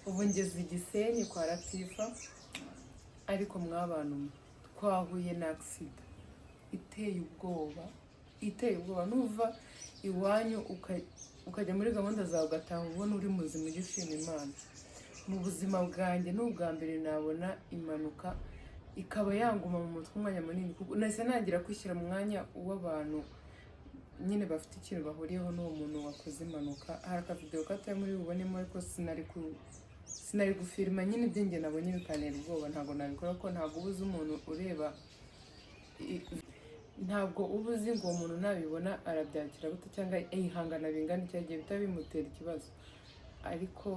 ubu ngeze Igisenyi kwa Latifa ariko mwabantu twahuye na accident iteye ubwoba nuva iwanyu ukajya muri gahunda zawe ugataha ubona uri muzima ugishima Imana. Mu buzima bwanjye n'ubwa mbere nabona impanuka ikaba yanguma mu mutwe umwanya munini kuko nahise nagira kwishyira mu mwanya w'abantu nyine bafite ikintu bahuriyeho n'uwo muntu wakoze impanuka. Hari akavideo gatoya muri bubonemo ariko sinari gufirima nyine ibyo njye nabonye bikantera ubwoba. Ntabwo nabikora ko ntabwo ubuze umuntu ureba, ntabwo ubuze ngo uwo muntu nabibona arabyakira gute cyangwa yihangana bingana icyo gihe bitaba bimutera ikibazo. Ariko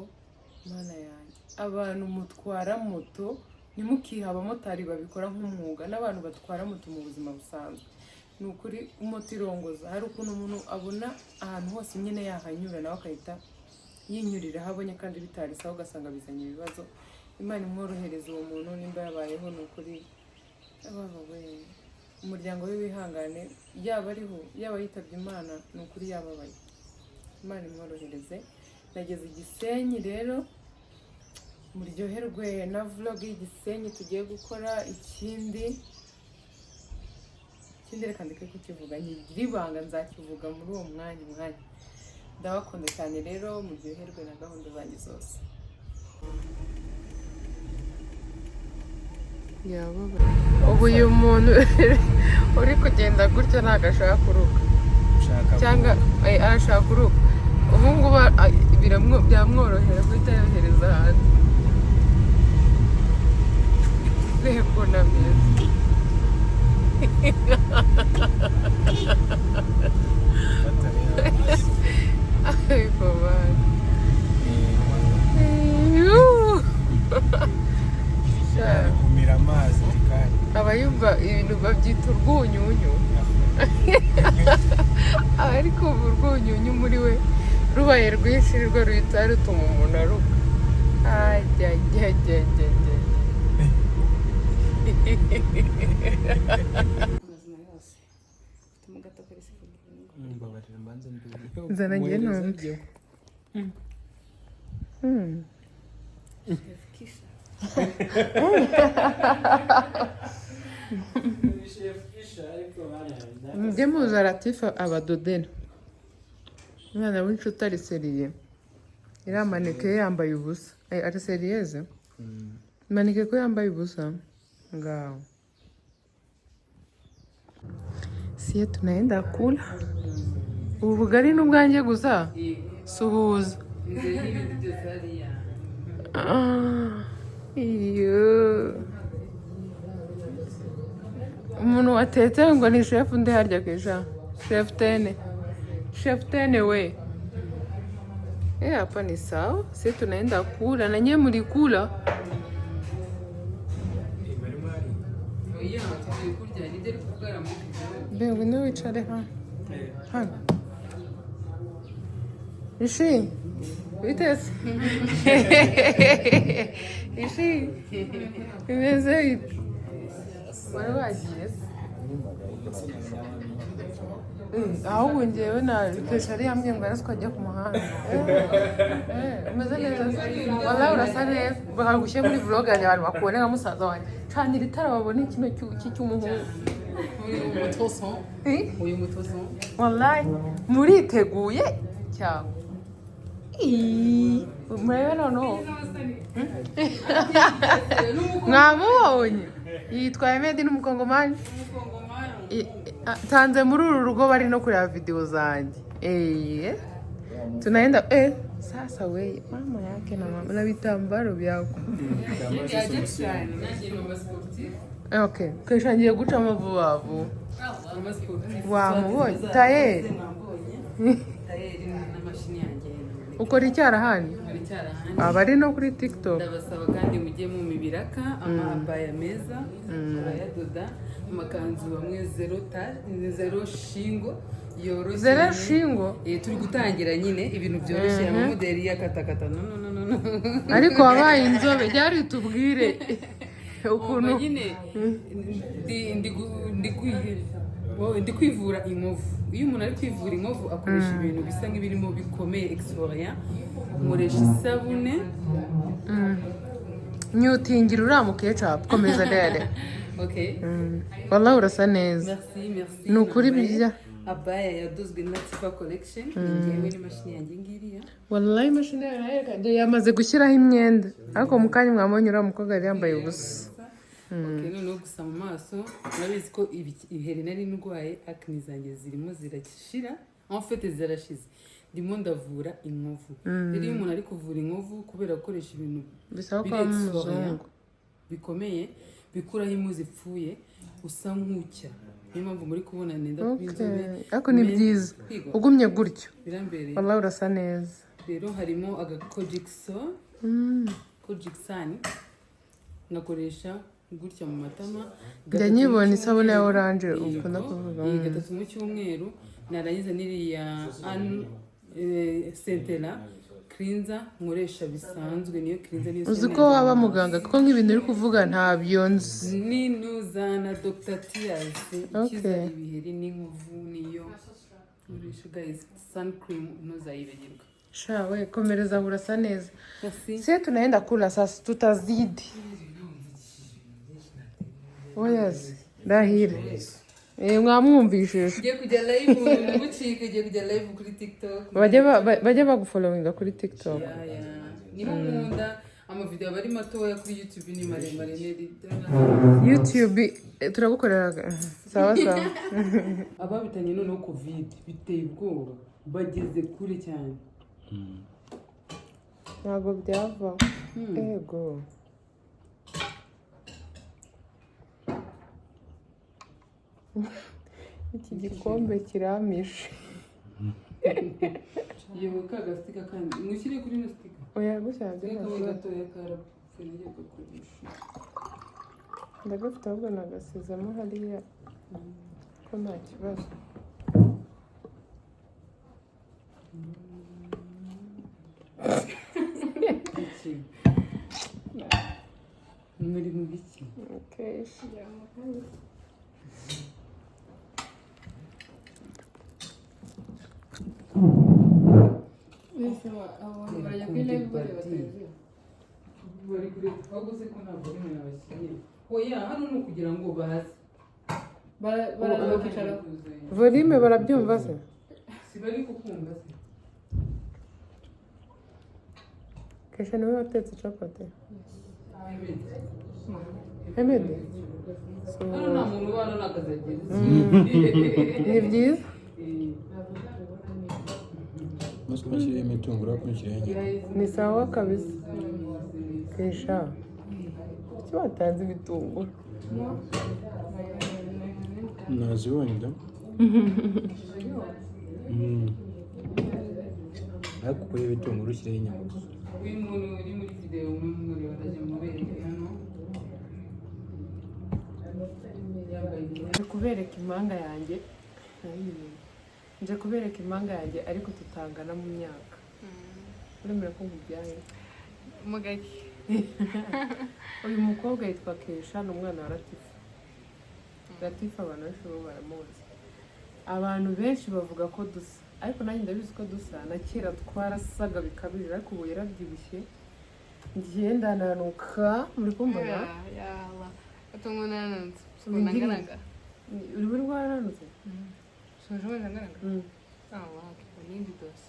Mana yanjye, abantu mutwara moto ntimukihe abamotari babikora nk'umwuga n'abantu batwara moto mu buzima busanzwe. Ni ukuri moto irongoza, hari ukuntu umuntu abona ahantu hose nyine yahanyura nawe akahita yinyurira aho abonye kandi bitari sawa ugasanga bizanye ibibazo. Imana imworohereza uwo muntu nimba yabayeho. Ni ukuri umuryango we wihangane, yaba ariho yaba yitabye Imana, ni ukuri yababaye. Imana imworohereze. Nageze Igisenyi rero muryoherwe na vlog y'Igisenyi tugiye gukora. Ikindi reka ndeke kukivuga, nkigira ibanga nzakivuga muri uwo mwanya. Ndabakunda cyane rero, muryoherwe na gahunda zanjye zose. Ubu uyu muntu uri kugenda gutya ntabwo ashaka kuruka cyangwa arashaka kuruka. Ubu ngubu byamworohera guhita yohereza hanze. Reba na meza. Ariko bana kumira amazi kandi abayumva ibintu babyita urwunyunyu. Ariko ubu urwunyunyu muri we rubaye rwinshi rwo ruhita rutuma umuntu aruka. Zana njye numve. Mujye muza Latifa abadodena. Umwana w'inshuti ari seriye. Iriya maneke yambaye ubusa. Ari seriyeze? Maneke ko yambaye ubusa? Ngao. Siye tunaenda kula. Ubu bugari n'ubwanjye gusa? Suhuza. Iyo. Umuntu watetse ngo ni chef ndi harya kesha. Chef Tene we. Hapa ni sawa. Sisi tunaenda kula na nyinyi mlikula. Bengo ni wicare hano. Hano. Ishi. Witeze. Ishi. Imeze ite? Warabagiye. Ahubwo njyewe na kesha ari hamwe ngo twajya ku muhanda. Umeze neza. Wallahi urasa neza. Bagushyira muri vlog yanjye abantu bakubona nka musaza wanjye. Canira itara babona ikino cy'umuhungu. Uyu mutoso. Wallahi muriteguye cyangwa. Murebe noneho. Mwamubonye. Yitwa Emedi n'umukongomani. Tanze muri uru rugo bari no kureba video zanjye. Tunaenda sasa we mama yake na vitambaro vyako. Okay, kesha ngiye guca amavubavu. Wamubonye tayeri. Tayeri na mashini yanjye. Ukora icyarahani? Abari no kuri TikTok. Ndabasaba kandi mujye mu mibiraka amabaya meza arayadoda amakanzu bamwe zero shingo yoroshye. Zero shingo? Turi gutangira nyine ibintu byoroshye amamodeli y'akatakata no. Ariko wabaye inzobe byari tubwire ukuntu nyine ndi kwivura inkovu. Iyo umuntu ari kwivura inkovu akoresha ibintu bisa nk'ibirimo bikomeye exfoliant. Nkoresha isabune nyutingira uriya mukecap komeza dede. Okay. Wallahi urasa neza. Merci. Ni ukuri bijya. Abaya yadozwe na Tifa Collection. Ngewe n'imashini yanjye ngiriya. Wallahi imashini yawe yamaze gushyiraho imyenda. Ariko mu kanya mwabonye uriya mukobwa yari yambaye ubusa. Okay, noneho gusa mu maso murabizi ko ibiheri nari ndwaye acne zanjye zirimo zirashira. En fait zirashize. Ndimo ndavura inkovu. Rero iyo umuntu ari kuvura inkovu kubera gukoresha ibintu bisaba ko umuzungu bikomeye bikuraho impu zipfuye usa nk'ucya. Niyo mpamvu muri kubona nenda kubinzobe. Ariko ni byiza ugumye gutyo birambereye. wallahi urasa neza. Rero harimo agakojikso kojiksan nakoresha gutya mu matama. Njya nyibona isabune ya oranje ukunda kuvuga. Gatatu mu cyumweru narangiza niriya Sentela cleanser nkoresha bisanzwe niyo cleanser niyo. Uzi ko waba muganga kuko nk'ibintu uri kuvuga ntabyo nzi. Ni nuzana Dr. Tias ikiza ibiheri n'inkovu niyo. Guys, sun cream ntuzayibagirwa. Shawe komereza urasa neza. Merci. Sisi tunaenda kula sasa tutazidi. Oh yes. Dahire. Mwamwumvishije. Ngiye kujya live ngucike ngiye kujya live kuri TikTok. Bajya bagufollowinga kuri TikTok. Niho nkunda amavideo bari matoya kuri YouTube ni maremare neri. YouTube turagukorera sawa sawa. Ababitanye noneho covid biteye ubwoba bageze kure cyane. Ntabwo byava. Ego. Iki gikombe kiramishe. Yewe kagastika kandi mushyire kuri no stika. Oya gushaje Reka gatoya karapfuye gakoresha. Ndagafite ahubwo nagasizemo hariya ko nta kibazo. Muri mu biki? Okay. Bari kure twaguze ko ntabwo ari mwe abashyiriye. Oya hano ni ukugira ngo baze. Baraza kwicara. Volume barabyumva se? Si bari kukumva se. Kesha niwe watetse capati. Emedi. Hano nta muntu ubana n'akazagira. Ni byiza? Musko bashyiriye imitungo urakurikiranye. Ni sawa kabisa. Kesha. Icyo watanze ibitunguru. Nazibonye da. Ariko ukora ibitunguru ushyiraho inyama gusa. Uyu muntu uri muri video umwe baraje mubereke hano. Nje kubereka impanga yanjye. Nje kubereka impanga yanjye ariko tutangana mu myaka. Uremera ko ngubyaye. Mugaki. Uyu mukobwa yitwa Kesha ni umwana wa Latifa. Latifa abantu benshi bo baramuzi. Abantu benshi bavuga ko dusa ariko nanjye ndabizi ko dusa na kera twarasaga bikabije ariko ubu yarabyibushye. Ngenda nanuka muri kumbona. Ya Allah. Atungo nananze. Kunanganaga. Uri muri rwaranutse? Soje wananganaga. Allah, nindi dose.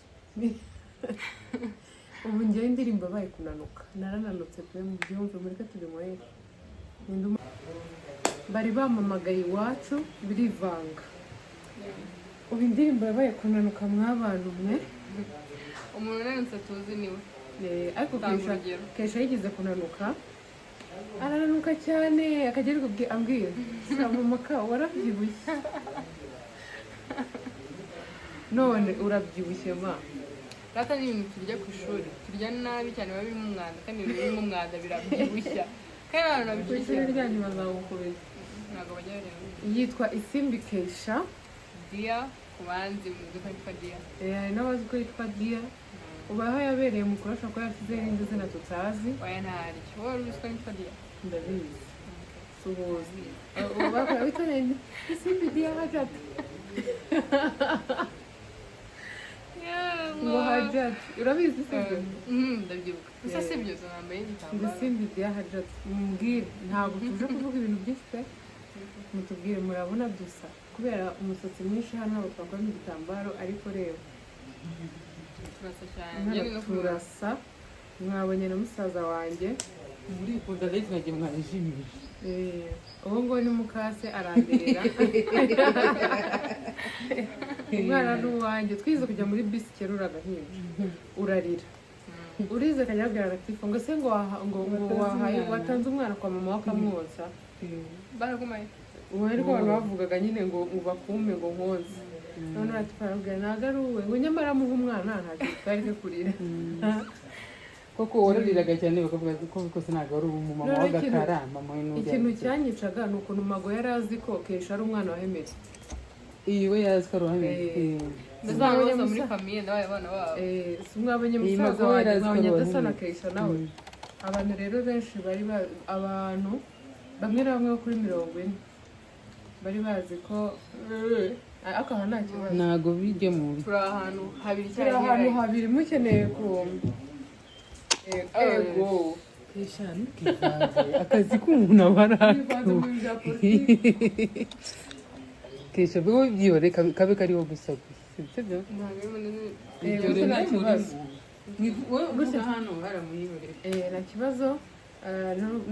Ubu njye indirimbo baye kunanuka. Narananutse pe mu byumve muri katuri moye. Bari bamamagaye iwacu birivanga. Ubu indirimbo yabaye kunanuka mw'abantu mwe. Umuntu nananze tuzi niwe. Ariko Kesha yigeze kunanuka. Arananuka cyane akagera ambwira. Mama ka warabyibushye. None urabyibushye ma. Rata ni ibintu turya ku ishuri. Turya nabi cyane biba birimo umwanda kandi birimo umwanda birabyibushya. Kandi abantu babyibushye. Ishuri ryanyu bazawukubeza. Ntabwo bajya bareba. Yitwa Isimbi Kesha. Dia kubanzi mu gito yitwa Dia. N'abazi ko yitwa Dia. Ubaho yabereye mu kurasha ko yasize irindi zina tutazi. Oya ntari. Wowe uzi ko yitwa Dia. Ndabizi. Suhuzi. Ubaka witonende. Isimbi Dia hajat. Yeah, ngo hajati urabizi se ibyo ndabyibuka gusa si byo nambaye ngo igitambaro simbi bya hajati mumbwire ntabwo tuje kuvuga ibintu byinshi pe mutubwire murabona dusa kubera umusatsi mwinshi hano ntabwo twakora igitambaro ariko reba turasa cyane hano njyewe no kubura turasa mwabonye na musaza wanjye murikunda rero tukagira mwarijimije ubu ngubu ni mukase aranderera umwana ni uwanjye twize kujya muri bisi kera uragahinja urarira urize akajya abwira Latifa ngo se ngo wahaye watanze umwana kwa mama we akamwoza baragumaye ubu ariko abantu bavugaga nyine ngo bakume ngo nkonze none Latifa arabwira ntabwo ari uwe ngo nyamara amuhe umwana ntacyo twari twe kurira koko warariraga cyane bakavuga ko bikose ntabwo ari umumama w'agakara mama we n'ujya ikintu cyanyicaga ni ukuntu mago yari azi ko kesha ari umwana wa Hemedi iyi we yazi ko ari uwahemeye ndazabona muri famiye ndabaye abana babo si mwabonye Iyi musaza Mago wanjye yari azi ko mwabonye ari adasa na uwahemeye. kesha nawe abantu rero benshi bari abantu bamwe na bamwe bo kuri 40 bari bazi ko ariko aha nta kibazo ntabwo bijya mu turi ahantu habiri turi ahantu habiri mukeneye ku ego eshanu kivanze akazi k'umuntu aba ari bivanze ako mu bintu bya politiki kesha biba byibore kabe kariho gusa sibyo ntabwo ari munini gusa nta kibazo wowe gusa hano haramuyiborera nta kibazo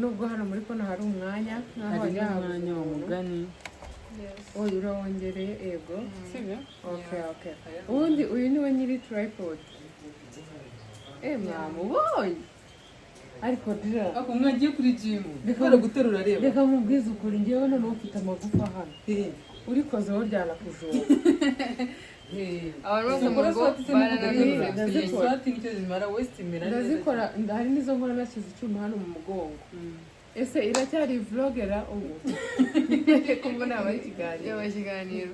nubwo hano muri kono hari umwanya nk'aho hari hajya n'umwanya wa mugani oya urawongereye ego sibyo okay ubundi uyu niwe nyiri tripod mwamubonye ariko dira ako mwagiye kuri gym bikora guterura reba reka mubwize ukuri njyewe noneho ufite amagufa hano urikozeho ryana kujura abantu bose mu rugo barananutse ndazikora. swati nicyo zimara west imera neza ndazikora hari n'izo nkora nashyize icyuma hano mu mugongo ese iracyari vlogera ubu ko mbona habaye ikiganiro yabaye ikiganiro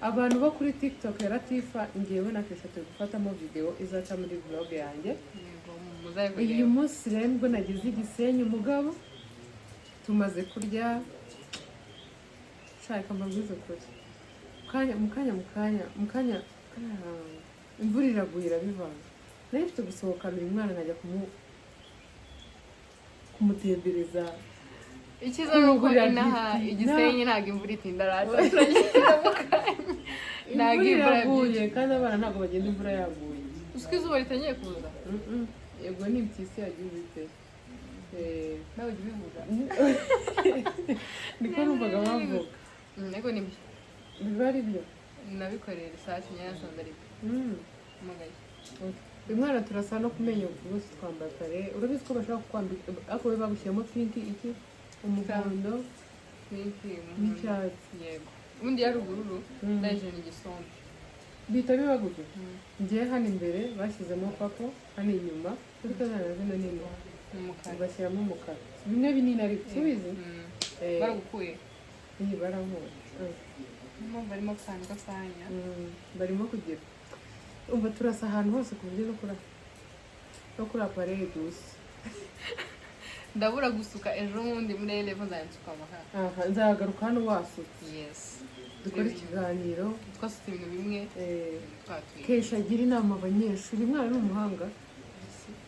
abantu bo kuri tiktok ya Latifa ngewe na Kesha turi gufatamo video izaca muri vlog yanjye uyu munsi rero nibwo nagize igisenyi umugabo tumaze kurya shaka mbabwize ukuri mu kanya imvura iraguye irabivanga nari mfite gusohokana uyu mwana nkajya kumutembereza icyiza ni uko inaha igisenyi ntabwo imvura itinda rata ntabwo imvura imvura iraguye kandi abana ntabwo bagenda imvura yaguye uziko izuba ritangiye kuza yego ni impyisi yagiye ubiteye nawe ujya ubivuga niko numvaga bavuga ariko ni byo biba ari byo nabikorera isaci nyayasanze ariko umugaye uyu mwana turasa no kumenya bose twambaye kare urabizi ko bashobora kukwambika ariko we bagushyiramo pinki iki umuhondo pinki n'icyatsi yego ubundi yari ubururu ndaje ni igisombe bihita biba gutyo ngiye hano imbere bashyizemo papo hano inyuma kuko zana zino nini umukara bashyiramo umukara bimwe binini ariko tubizi baragukuye iyi baramuha niyo barimo akantu gakanya barimo kugira umva turasa ahantu hose ku buryo no kuri apareye dusa ndabura gusuka ejo bundi muri elevo nzansuka amakara aha nzagaruka hano wasutse yesi dukore ikiganiro twasutse ibintu bimwe twatwiye Kesha agira inama abanyeshuri umwana ni umuhanga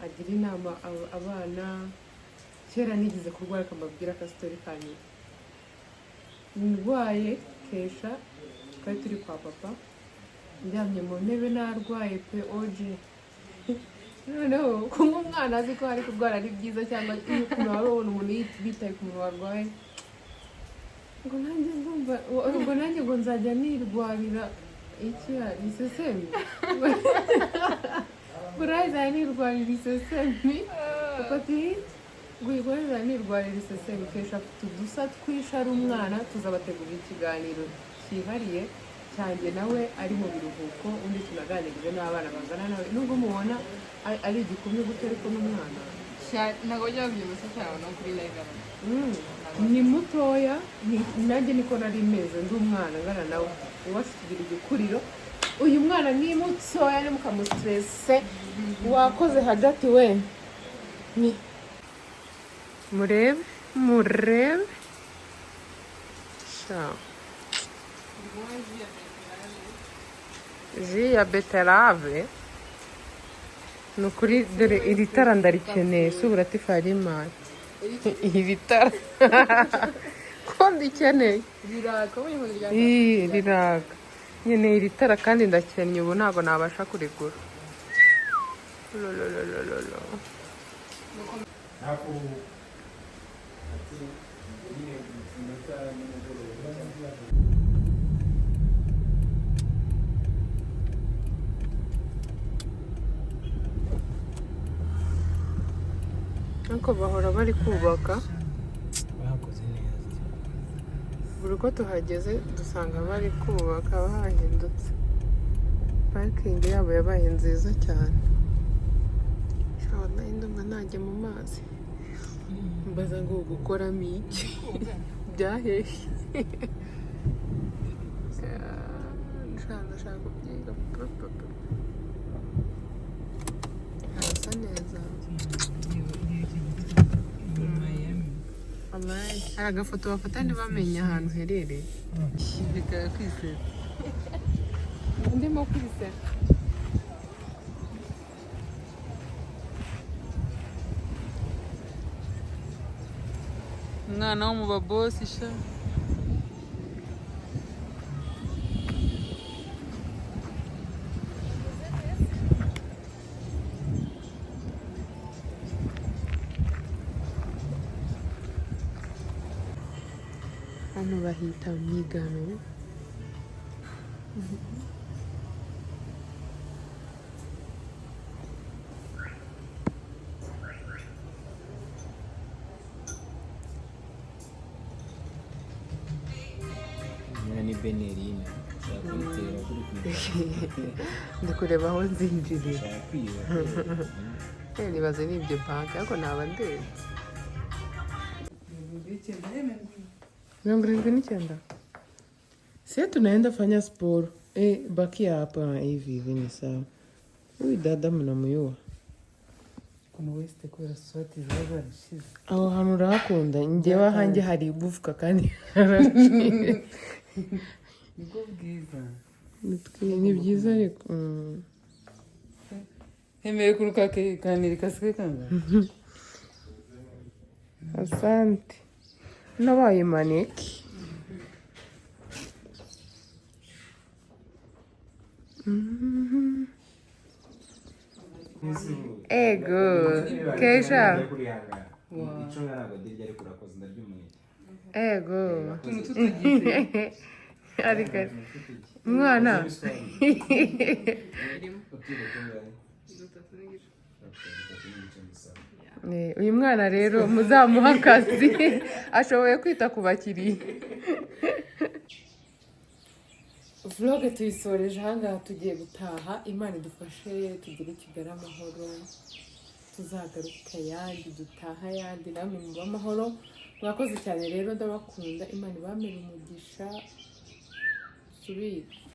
agira inama abana kera nigeze kurwara akamabwira akasitori kanyuma ndwaye Kesha twari turi kwa papa ndyamye mu ntebe narwaye pe oje noneho kunywa umwana azi ko ari kurwara ari byiza cyangwa ukuntu waba ubona umuntu bitaye ku muntu warwaye ngo nanjye ngo nzajya nirwarira iki isesemi burayizajya nirwarira isesemi ati ngo uyigorera nirwarira isesemi Kesha afite udusa twishe ari umwana tuzabategurira ikiganiro cyihariye cyanjye nawe ari mu biruhuko undi tunaganirize n'abana bangana nawe nubwo mubona ari igikumwe gutyo ariko n'umwana ntabwo bajya babyibushye cyane no kuri live ni mutoya nanjye niko nari meze ndi umwana ngana nawe iwacu tugira igikuriro uyu mwana ni mutoya ni mukamustresse wakoze hagati we murebe sha ji ya beterave ni ukuri dore iri tara ndarikeneye si uburati farimari iri tara ko ndikeneye riraka ubonye ukuntu ryaka riraka nkeneye iri tara kandi ndakennye ubu ntabwo nabasha kurigura lololololo ariko bahora bari kubaka bakoze neza buri uko tuhageze dusanga bari kubaka bahahindutse parikingi yabo yabaye nziza cyane shobora ndumva najya mu mazi mbaza ngo gukoramo iki byaheshye ndashaka kubyiga harasa neza hari agafoto bafata ntibamenye ahantu uherereye bikaba kwisera ndimo kwisera umwana wo mu babosi sha hano bahita Migano ni benerine ushaka kuyitera kuri ndi kureba aho nzinjirira ushaka kwiba nibaze n'ibyo banki ariko naba ndetse 29. Si tunaenda fanya sport bakia hapa hivi hivi ni sawa. Huyu dada mnamuyua kuna weste kubera swati ziba zarashize aho hantu urahakunda njyewe hanjye hari igufwa kandi nibwo bwiza ni byiza ariko hemeye kuruka kaniri kasike kanga asante nabaye maneki ego kesha ego ariko mwana uyu mwana rero muzamuha akazi ashoboye kwita ku bakiriya vlog tuyisoreje ahangaha tugiye gutaha imana idufashe tugire Kigali amahoro tuzagaruka ayandi dutaha ayandi namwe muba amahoro mwakoze cyane rero ndabakunda imana ibamere umugisha subire